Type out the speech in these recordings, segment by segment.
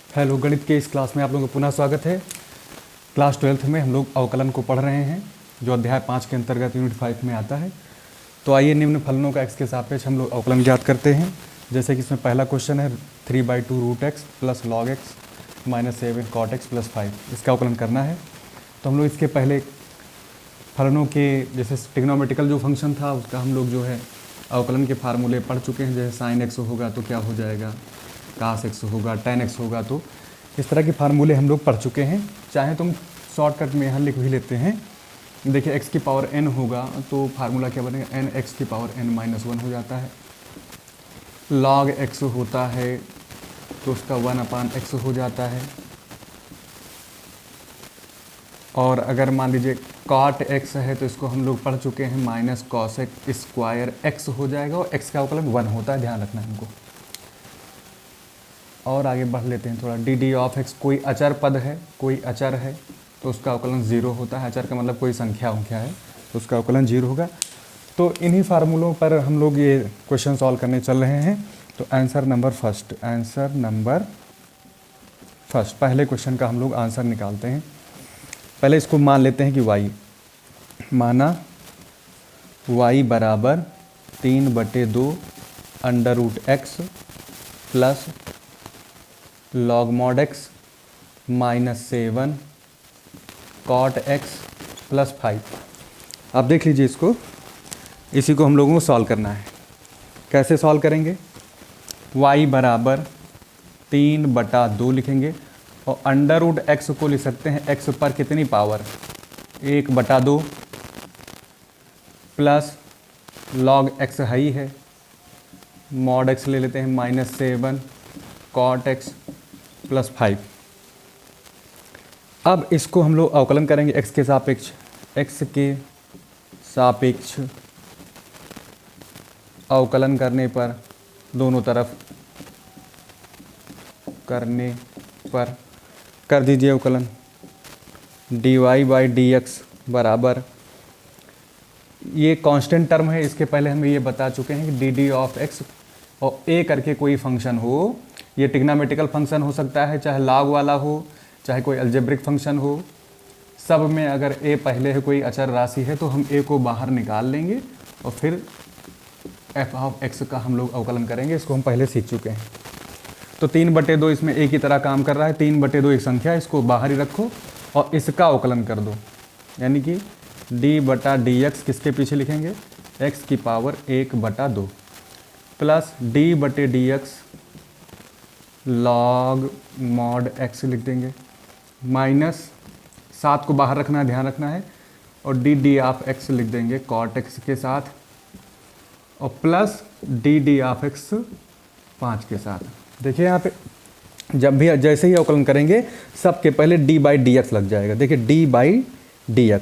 Hello, गणित के इस क्लास में आप लोगों का पुनः स्वागत है। क्लास 12th में हम लोग अवकलन को पढ़ रहे हैं जो अध्याय 5 के अंतर्गत यूनिट 5 में आता है। तो आइए निम्न फलनों का x के सापेक्ष हम लोग अवकलन ज्ञात करते हैं। जैसे कि इसमें पहला क्वेश्चन है 3/2 root x plus log x minus 7 cot x plus 5, इसका अवकलन करना है। तो हम लोग इसके पहले फलनों के जैसे ट्रिग्नोमेट्रिकल जो फंक्शन था उसका हम लोग जो है अवकलन के फार्मूले पढ़ चुके हैं। जैसे साइन एक्स होगा तो क्या हो जाएगा, कास एक्स होगा, टेन एक्स होगा, तो इस तरह के फार्मूले हम लोग पढ़ चुके हैं। चाहे तुम शॉर्टकट में यहाँ लिख भी लेते हैं। देखिए x की पावर n होगा तो फार्मूला क्या बनेगा, n x की पावर n माइनस 1 हो जाता है। log x होता है तो उसका 1/x हो जाता है। और अगर मान लीजिए cot x है तो इसको हम लोग पढ़ चुके हैं, माइनस cosec स्क्वायर x हो जाएगा और x का अवकलन 1 होता है, ध्यान रखना है हमको। और आगे बढ़ लेते हैं थोड़ा। डी डी ऑफ एक्स कोई अचर पद है, कोई अचर है तो उसका अवकलन 0 होता है। अचर का मतलब कोई संख्या है तो उसका अवकलन 0 होगा। तो इन्हीं फार्मूलों पर हम लोग ये क्वेश्चन सॉल्व करने चल रहे हैं। तो आंसर नंबर फर्स्ट पहले क्वेश्चन का हम लोग आंसर निकालते हैं। पहले इसको मान लेते हैं कि y माना y बराबर 3/2 under root x plus log mod x minus 7 cot x plus 5। आप देख लीजिए इसको, इसी को हम लोगों को सॉल्व करना है। कैसे सॉल्व करेंगे, y बराबर 3/2 लिखेंगे और अंडर रूट एक्स को लिख सकते हैं x पर कितनी power 1/2 plus log x high है, मॉड एक्स ले लेते हैं माइनस 7 कॉट एक्स प्लस 5। अब इसको हम लोग अवकलन करेंगे x के सापेक्ष अवकलन करने पर दोनों तरफ करने पर कर दीजिए अवकलन। dy/dx बराबर, ये कांस्टेंट टर्म है, इसके पहले हम ये बता चुके हैं कि डी ऑफ एक्स और a करके कोई फंक्शन हो, ये ट्रिग्नोमेट्रिकल फंक्शन हो सकता है, चाहे लॉग वाला हो, चाहे कोई अलजेब्रिक फंक्शन हो, सब में अगर a पहले है, कोई अचर राशि है तो हम a को बाहर निकाल लेंगे और फिर f ऑफ x का हम लोग अवकलन करेंगे। इसको हम पहले सीख चुके हैं। तो 3/2 इसमें a की तरह काम कर रहा है। 3/2 एक संख्या है, इसको बाहर ही रखो और इसका अवकलन कर दो, यानी कि d/dx किसके पीछे लिखेंगे, x की power 1/2 plus d/dx log mod x लिख देंगे, माइनस 7 को बाहर रखना है, ध्यान रखना है, और डी ऑफ x लिख देंगे कॉट x के साथ, और प्लस डी ऑफ x 5 के साथ। देखिए यहाँ पे जब भी जैसे ही अवकलन करेंगे सबके पहले d/dx लग जाएगा। देखिए d/dx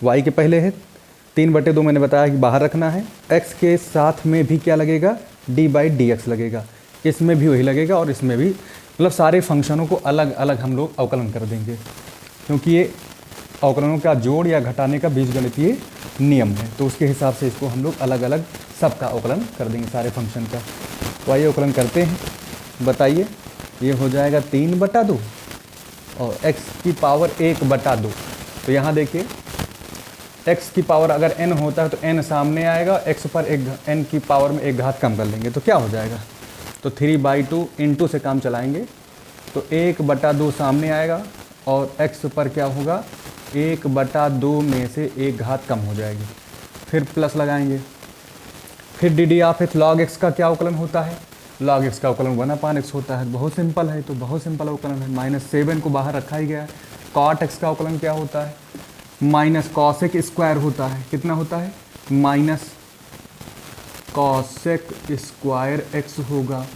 y के पहले है, 3/2 मैंने बताया कि बाहर रखना है, x के साथ में भी क्या लगेगा, d/dx लगेगा, इसमें भी वही लगेगा और इसमें भी, मतलब सारे फंक्शनों को अलग अलग हम लोग अवकलन कर देंगे, क्योंकि ये अवकलनों का जोड़ या घटाने का बीजगणितीय नियम है। तो उसके हिसाब से इसको हम लोग अलग अलग सबका अवकलन कर देंगे, सारे फंक्शन का। तो आइए अवकलन करते हैं। बताइए, ये हो जाएगा 3/2 और x की पावर 1/2। तो यहाँ देखिए x की पावर अगर n होता है तो n सामने आएगा, x पर n की पावर में एक घात कम कर लेंगे तो क्या हो जाएगा, तो 3/2 इंटू से काम चलाएंगे तो 1/2 सामने आएगा और x पर क्या होगा, 1/2 में से एक घात कम हो जाएगी, फिर प्लस लगाएंगे। फिर D of x log x का क्या अवकलन होता है, लॉग एक्स का अवकलन 1/x होता है। बहुत सिंपल है, तो बहुत सिंपल अवकलन है। माइनस 7 को बाहर रखा ही गया है। कॉट एक्स का अवकलन क्या होता है, माइनस कॉसेक स्क्वायर होता है। कितना होता है, माइनस कॉसेक स्क्वायर एक्स होगा,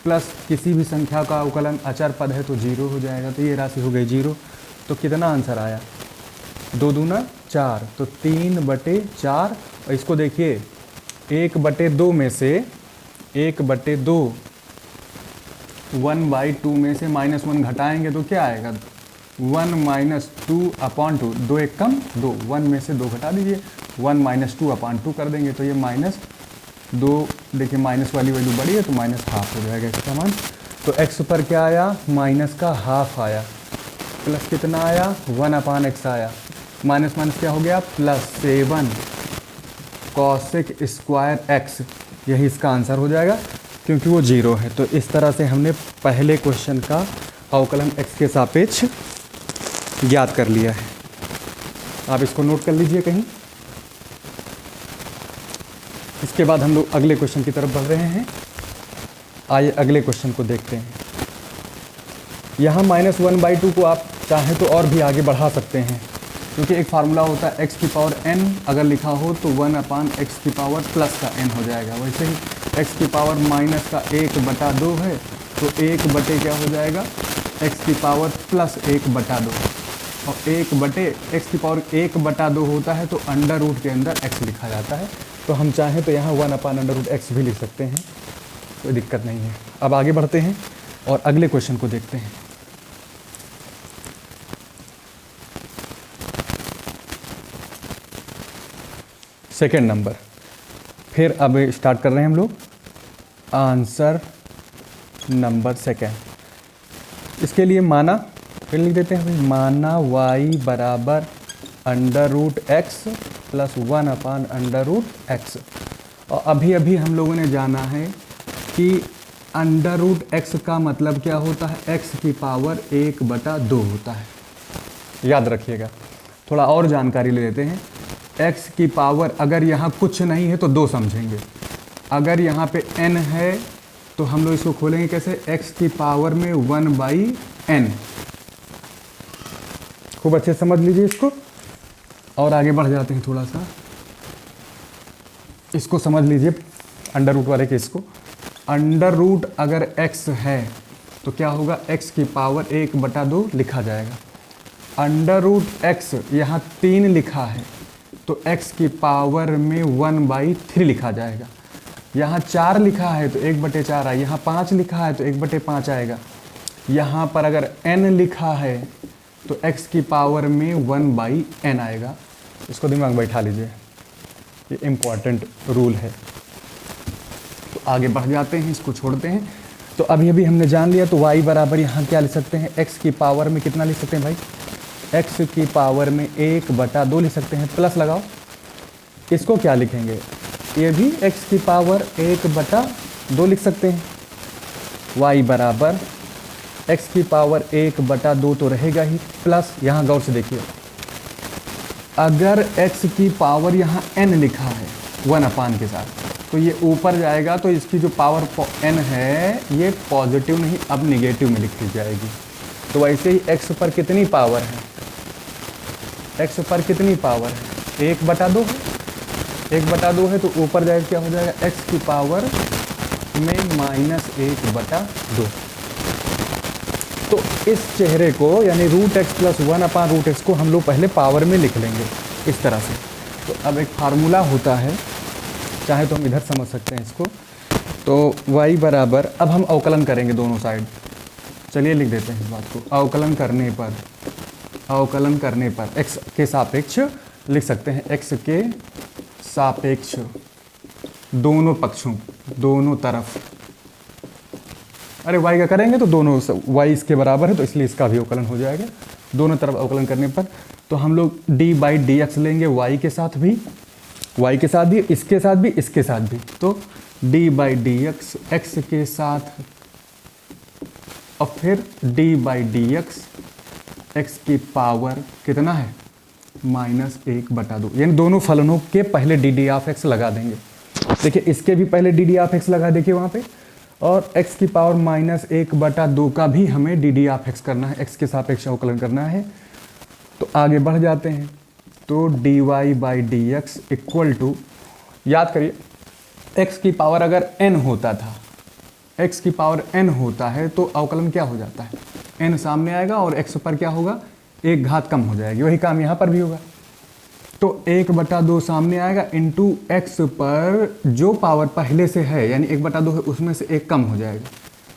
प्लस किसी भी संख्या का अवकलन अचर पद है तो 0 हो जाएगा। तो ये राशि हो गई 0। तो कितना आंसर आया, 2 दूना 4, तो 3/4। और इसको देखिए 1/2 में से 1/2 1/2 में से -1 घटाएंगे तो क्या आएगा, 1 - 2/2, 2 एक कम 2, 1 में से 2 घटा दीजिए, 1 - 2/2 कर देंगे तो ये -2, देखिए माइनस वाली वैल्यू बड़ी है तो -1/2 हो जाएगा इसका मान। तो x पर क्या आया, माइनस का हाफ आया, प्लस कितना आया 1/x आया, माइनस माइनस क्या हो गया +7 cosec स्क्वायर x, यही इसका आंसर हो जाएगा क्योंकि वो 0 है। तो इस तरह से हमने पहले क्वेश्चन का अवकलन x के सापेक्ष ज्ञात कर लिया है। आप इसको नोट कर लीजिए कहीं। इसके बाद हम लोग अगले क्वेश्चन की तरफ बढ़ रहे हैं। आइए अगले क्वेश्चन को देखते हैं। यहाँ -1/2 को आप चाहें तो और भी आगे बढ़ा सकते हैं, क्योंकि एक फार्मूला होता है x की पावर n अगर लिखा हो तो 1/x की पावर प्लस का n हो जाएगा। वैसे ही x की पावर माइनस का 1/2 है तो 1 बटे क्या हो जाएगा x की पावर प्लस 1/2, और 1/x की पावर 1/2 होता है तो अंडर रूट के अंदर x लिखा जाता है। तो हम चाहें तो यहाँ 1/√x भी लिख सकते हैं, कोई दिक्कत नहीं है। अब आगे बढ़ते हैं और अगले क्वेश्चन को देखते हैं। सेकेंड नंबर, फिर अब स्टार्ट कर रहे हैं हम लोग आंसर नंबर सेकेंड। इसके लिए माना, फिर लिख देते हैं भाई, माना y बराबर √x प्लस 1/√x। और अभी अभी हम लोगों ने जाना है कि √x का मतलब क्या होता है, x की पावर 1/2 होता है। याद रखिएगा, थोड़ा और जानकारी ले लेते हैं। x की पावर अगर यहाँ कुछ नहीं है तो 2 समझेंगे, अगर यहाँ पे n है तो हम लोग इसको खोलेंगे कैसे, x की पावर में 1/n। खूब अच्छे से समझ लीजिए इसको। और आगे बढ़ जाते हैं थोड़ा सा, इसको समझ लीजिए अंडर रूट वाले केस को। अंडर रूट अगर x है तो क्या होगा, x की पावर 1/2 लिखा जाएगा। अंडर रूट x यहाँ 3 लिखा है तो x की पावर में 1/3 लिखा जाएगा। यहाँ 4 लिखा है तो 1/4 आएगा, यहाँ 5 लिखा है तो 1/5 आएगा। यहाँ पर अगर n लिखा है तो x की पावर में 1/n आएगा। इसको दिमाग में बैठा लीजिए, ये इम्पॉर्टेंट रूल है। तो आगे बढ़ जाते हैं, इसको छोड़ते हैं। तो अभी अभी हमने जान लिया, तो y बराबर यहाँ क्या लिख सकते हैं, x की पावर में कितना लिख सकते हैं भाई, x की पावर में 1/2 लिख सकते हैं, प्लस लगाओ। इसको क्या लिखेंगे, ये भी x की पावर 1/2 लिख सकते हैं। y बराबर x की पावर 1/2 तो रहेगा ही, प्लस यहाँ गौर से देखिए, अगर x की पावर यहाँ n लिखा है 1/n के साथ तो ये ऊपर जाएगा, तो इसकी जो पावर n है ये पॉजिटिव नहीं अब निगेटिव में लिखी जाएगी। तो वैसे ही x पर कितनी पावर है, x पर कितनी पावर है, 1/2 है, 1/2 है तो ऊपर जाएगा क्या हो जाएगा, x की पावर में -1/2। तो इस चेहरे को यानी √x प्लस 1/√x को हम लोग पहले पावर में लिख लेंगे इस तरह से। तो अब एक फार्मूला होता है, चाहे तो हम इधर समझ सकते हैं इसको। तो y बराबर, अब हम अवकलन करेंगे दोनों साइड। चलिए लिख देते हैं इस बात को, अवकलन करने पर x के सापेक्ष लिख सकते हैं, x के सापेक्ष दोनों पक्षों, दोनों तरफ। अरे y का करेंगे तो दोनों, y इसके बराबर है तो इसलिए इसका भी अवकलन हो जाएगा दोनों तरफ अवकलन करने पर। तो हम लोग d/dx लेंगे y के साथ भी, y के साथ भी, इसके साथ भी, इसके साथ भी। तो d/dx x के साथ और फिर d/dx x की पावर कितना है, -1/2। यानी दोनों फलनों के पहले dd(x) लगा देंगे। देखिए इसके भी पहले dd(x) लगा, देखिए वहाँ पे, और x की पावर -1/2 का भी हमें dd(x) करना है, x के सापेक्ष अवकलन करना है। तो आगे बढ़ जाते हैं। तो dy/dx इक्वल टू, याद करिए x की पावर अगर n होता था, x की पावर n होता है तो अवकलन क्या हो जाता है, n सामने आएगा और x पर क्या होगा, 1 घात कम हो जाएगी। वही काम यहाँ पर भी होगा। तो 1/2 सामने आएगा, इंटू x पर जो पावर पहले से है यानी 1/2 है उसमें से 1 कम हो जाएगा।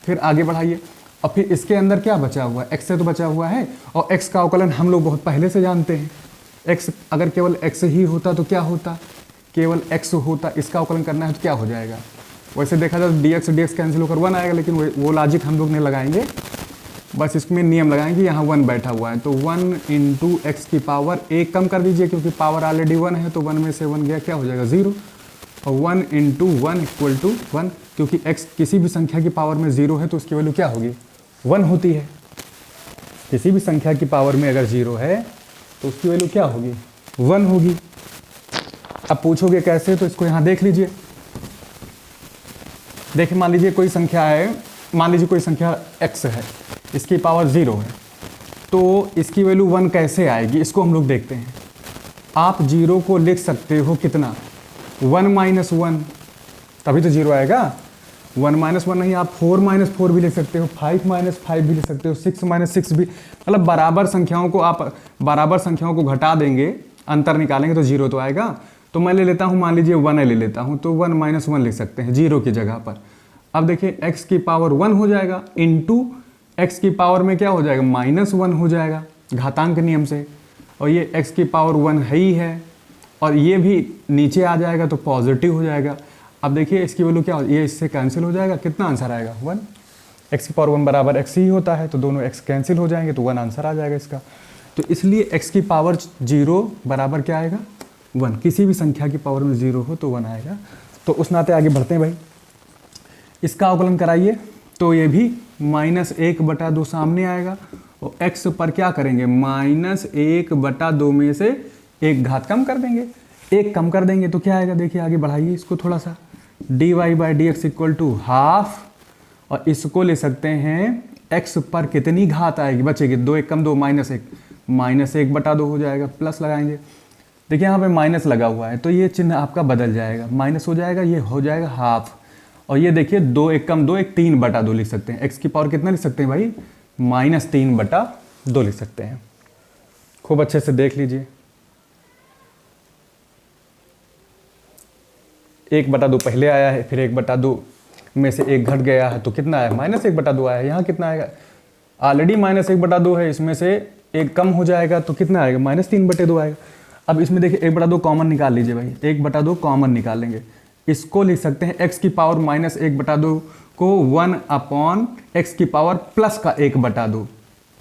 फिर आगे बढ़ाइए, और फिर इसके अंदर क्या बचा हुआ है, x से तो बचा हुआ है, और x का अवकलन हम लोग बहुत पहले से जानते हैं। x अगर केवल x ही होता तो क्या होता, केवल x होता, इसका अवकलन करना है तो क्या हो जाएगा, वैसे देखा जाए तो डी एक्स कैंसिल होकर 1 आएगा, लेकिन वो लॉजिक हम लोग नहीं लगाएंगे, बस इसमें नियम लगाएंगे। यहाँ 1 बैठा हुआ है तो 1 इंटू एक्स की पावर 1 कम कर दीजिए, क्योंकि पावर ऑलरेडी 1 है तो 1 में से 1 गया, क्या हो जाएगा 0। और 1 इंटू 1 इक्वल टू 1, क्योंकि x किसी भी संख्या की पावर में 0 है तो उसकी वैल्यू क्या होगी 1 होती है। किसी भी संख्या की पावर में अगर 0 है तो उसकी वैल्यू क्या होगी 1 होगी। अब पूछोगे कैसे, तो इसको यहाँ देख लीजिए। देखिए मान लीजिए कोई संख्या है, मान लीजिए कोई संख्या x है, इसकी पावर 0 है, तो इसकी वैल्यू 1 कैसे आएगी, इसको हम लोग देखते हैं। आप 0 को लिख सकते हो कितना 1 माइनस 1, तभी तो 0 आएगा। 1 माइनस 1 नहीं, आप 4 माइनस 4 भी लिख सकते हो, 5 माइनस 5 भी लिख सकते हो, 6 माइनस 6 भी, मतलब बराबर संख्याओं को आप बराबर संख्याओं को घटा देंगे, अंतर निकालेंगे तो 0 तो आएगा। तो मैं ले लेता हूँ, मान लीजिए 1 ले लेता हूँ, तो 1 माइनस 1 लिख सकते हैं 0 की जगह पर। अब देखिए x की पावर 1 हो जाएगा, इंटू x की पावर में क्या हो जाएगा -1 हो जाएगा घातांक नियम से, और ये x की पावर 1 है ही है, और ये भी नीचे आ जाएगा तो पॉजिटिव हो जाएगा। अब देखिए इसकी वैल्यू क्या हो, ये इससे कैंसिल हो जाएगा, कितना आंसर आएगा 1। x की पावर 1 बराबर x ही होता है, तो दोनों x कैंसिल हो जाएंगे तो 1 आंसर आ जाएगा इसका। तो इसलिए x की पावर 0 बराबर क्या आएगा 1, किसी भी संख्या की पावर में 0 हो तो 1 आएगा। तो उस नाते आगे बढ़ते हैं भाई, इसका अवकलन कराइए, तो ये भी -1/2 सामने आएगा, और x पर क्या करेंगे -1/2 में से 1 घात कम कर देंगे, 1 कम कर देंगे तो क्या आएगा, देखिए आगे बढ़ाइए इसको थोड़ा सा, dy/dx इक्वल टू हाफ, और इसको ले सकते हैं x पर कितनी घात आएगी, बचेगी 2 1 कम 2 -1 -1/2 हो जाएगा, प्लस लगाएंगे। देखिए यहाँ पे माइनस लगा हुआ है तो ये चिन्ह आपका बदल जाएगा, माइनस हो जाएगा, ये हो जाएगा हाफ, और ये देखिए 2 1 कम 2 1 3/2 लिख सकते हैं। x की पावर कितना लिख सकते हैं भाई -3/2 लिख सकते हैं। खूब अच्छे से देख लीजिए, 1/2 पहले आया है, फिर 1/2 में से 1 घट गया है तो कितना आया -1/2 आया है। यहाँ कितना आएगा, ऑलरेडी -1/2 है, इसमें से 1 कम हो जाएगा तो कितना आएगा -3/2 आएगा। अब इसमें देखिए 1/2 कॉमन निकाल लीजिए भाई, 1/2 कॉमन निकालेंगे, इसको लिख सकते हैं x की पावर -1/2 को 1/x की पावर प्लस का 1/2,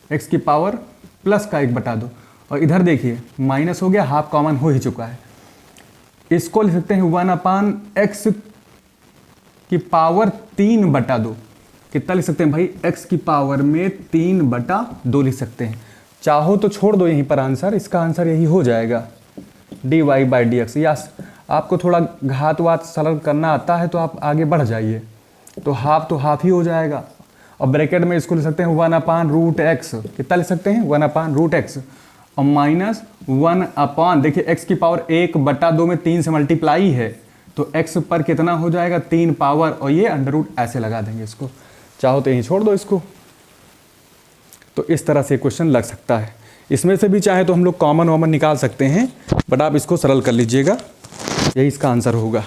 x की पावर प्लस का 1/2, और इधर देखिए माइनस हो गया, हाफ कॉमन हो ही चुका है, इसको लिख सकते हैं 1/x की पावर 3/2। कितना लिख सकते हैं भाई, x की पावर में 3/2 लिख सकते हैं। चाहो तो छोड़ दो यहीं पर आंसर, इसका आंसर यही हो जाएगा dy/dx। या आपको थोड़ा घात वात सरल करना आता है तो आप आगे बढ़ जाइए, तो हाफ ही हो जाएगा, और ब्रैकेट में इसको लिख सकते हैं 1/√x। कितना लिख सकते हैं 1/√x, और -1 देखिए x की पावर 1/2 में 3 से मल्टीप्लाई है, तो x पर कितना हो जाएगा 3 पावर, और ये अंडर ऐसे लगा देंगे इसको, चाहो तो यहीं छोड़ दो इसको। तो इस तरह से क्वेश्चन लग सकता है। इसमें से भी चाहे तो हम लोग कॉमन वॉमन निकाल सकते हैं, बट आप इसको सरल कर लीजिएगा, यही इसका आंसर होगा।